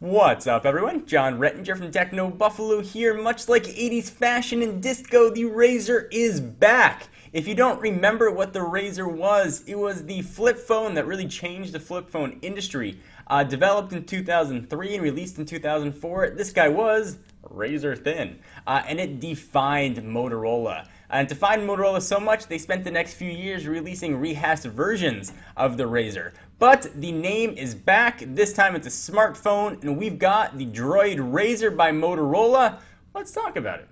What's up, everyone? John Rettinger from Techno Buffalo here. Much like 80s fashion and disco, the RAZR is back. If you don't remember what the RAZR was, it was the flip phone that really changed the flip phone industry. Developed in 2003 and released in 2004, this guy was razor thin, and it defined Motorola. And to find Motorola so much, they spent the next few years releasing rehashed versions of the RAZR. But the name is back. This time it's a smartphone, and we've got the Droid RAZR by Motorola. Let's talk about it.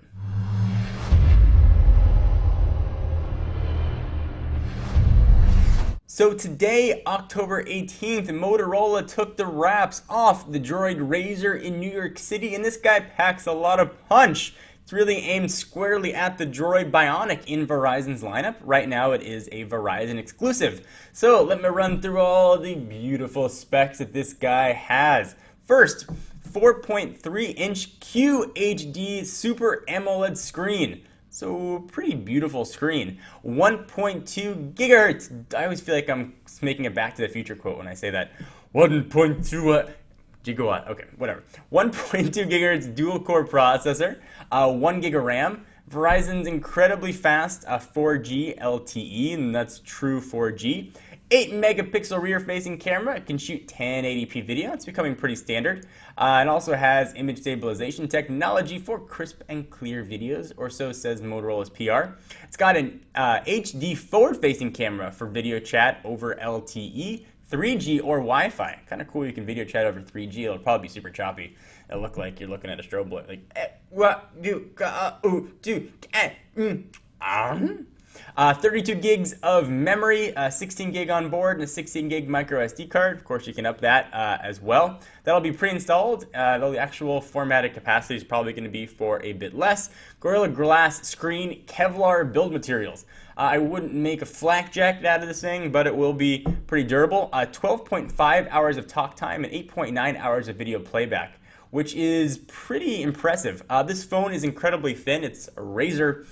So today, October 18th, Motorola took the wraps off the Droid RAZR in New York City, and this guy packs a lot of punch. It's really aimed squarely at the Droid Bionic in Verizon's lineup. Right now it is a Verizon exclusive. So let me run through all the beautiful specs that this guy has. First, 4.3-inch QHD Super AMOLED screen. So pretty beautiful screen. 1.2 gigahertz. I always feel like I'm making a Back to the Future quote when I say that. 1.2 gigawatt. Okay, whatever. 1.2 gigahertz dual core processor. 1 gig of RAM. Verizon's incredibly fast 4G LTE, and that's true 4G. 8 megapixel rear facing camera. It can shoot 1080p video. It's becoming pretty standard. It also has image stabilization technology for crisp and clear videos, or so says Motorola's PR. It's got an HD forward facing camera for video chat over LTE, 3G or Wi-Fi. Kind of cool you can video chat over 3G. It'll probably be super choppy. It'll look like you're looking at a strobe light. Like, 32 gigs of memory, 16 gig on board, and a 16 gig micro SD card. Of course, you can up that as well. That'll be pre-installed, though the actual formatted capacity is probably going to be for a bit less. Gorilla Glass screen, Kevlar build materials. I wouldn't make a flak jacket out of this thing, but it will be pretty durable. 12.5 hours of talk time and 8.9 hours of video playback, which is pretty impressive. This phone is incredibly thin. It's a RAZR,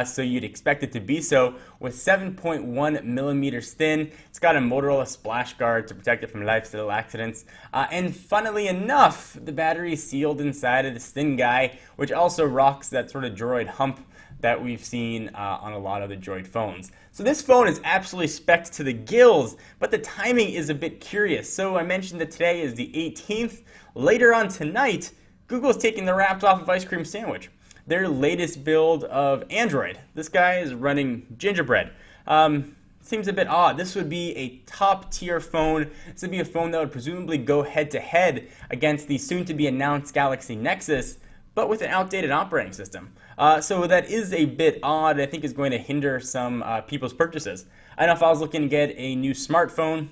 so you'd expect it to be so, with 7.1 millimeters thin. It's got a Motorola splash guard to protect it from lifestyle accidents. And funnily enough, the battery is sealed inside of this thin guy, which also rocks that sort of Droid hump that we've seen on a lot of the Droid phones. So this phone is absolutely spec'd to the gills, but the timing is a bit curious. So I mentioned that today is the 18th. Later on tonight, Google's taking the wraps off of Ice Cream Sandwich, their latest build of Android. This guy is running Gingerbread. Seems a bit odd. This would be a top-tier phone. This would be a phone that would presumably go head-to-head against the soon-to-be-announced Galaxy Nexus, but with an outdated operating system. So that is a bit odd. I think is going to hinder some people's purchases. I know if I was looking to get a new smartphone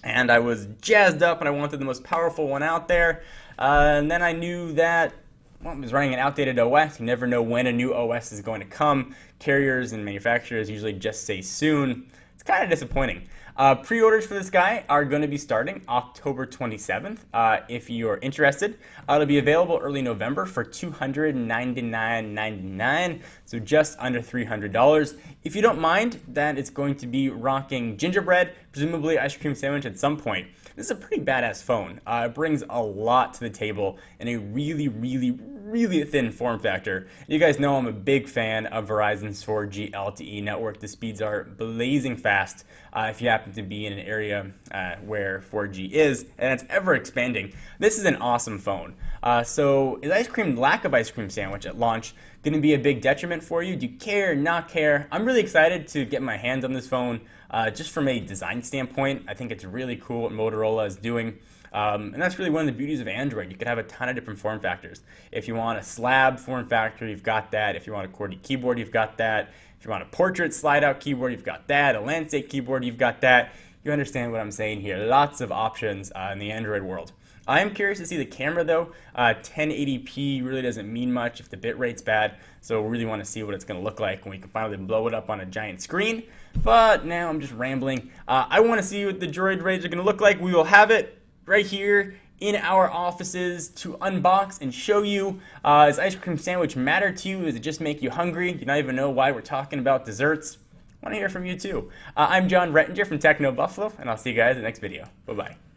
and I was jazzed up and I wanted the most powerful one out there, and then I knew that it was running an outdated OS. You never know when a new OS is going to come. Carriers and manufacturers usually just say soon. It's kind of disappointing. Pre-orders for this guy are going to be starting October 27th. If you're interested, it'll be available early November for $299.99, so just under $300. If you don't mind, then it's going to be rocking Gingerbread, presumably Ice Cream Sandwich at some point. This is a pretty badass phone. It brings a lot to the table in a really thin form factor. You guys know I'm a big fan of Verizon's 4G LTE network. The speeds are blazing fast if you happen to be in an area where 4G is, and it's ever expanding. This is an awesome phone. So is lack of Ice Cream Sandwich at launch going to be a big detriment for you? Do you care, not care? I'm really excited to get my hands on this phone just from a design standpoint. I think it's really cool what Motorola is doing. And that's really one of the beauties of Android. You can have a ton of different form factors. If you want a slab form factor, you've got that. If you want a QWERTY keyboard, you've got that. If you want a portrait slide-out keyboard, you've got that. A landscape keyboard, you've got that. You understand what I'm saying here. Lots of options in the Android world. I am curious to see the camera, though. 1080p really doesn't mean much if the bitrate's bad, so we really want to see what it's going to look like when we can finally blow it up on a giant screen. But now I'm just rambling. I want to see what the Droid RAZR is going to look like. We will have it right here in our offices to unbox and show you. Does Ice Cream Sandwich matter to you? Does it just make you hungry? You don't even know why we're talking about desserts? I want to hear from you too. I'm John Rettinger from Techno Buffalo, and I'll see you guys in the next video. Bye-bye.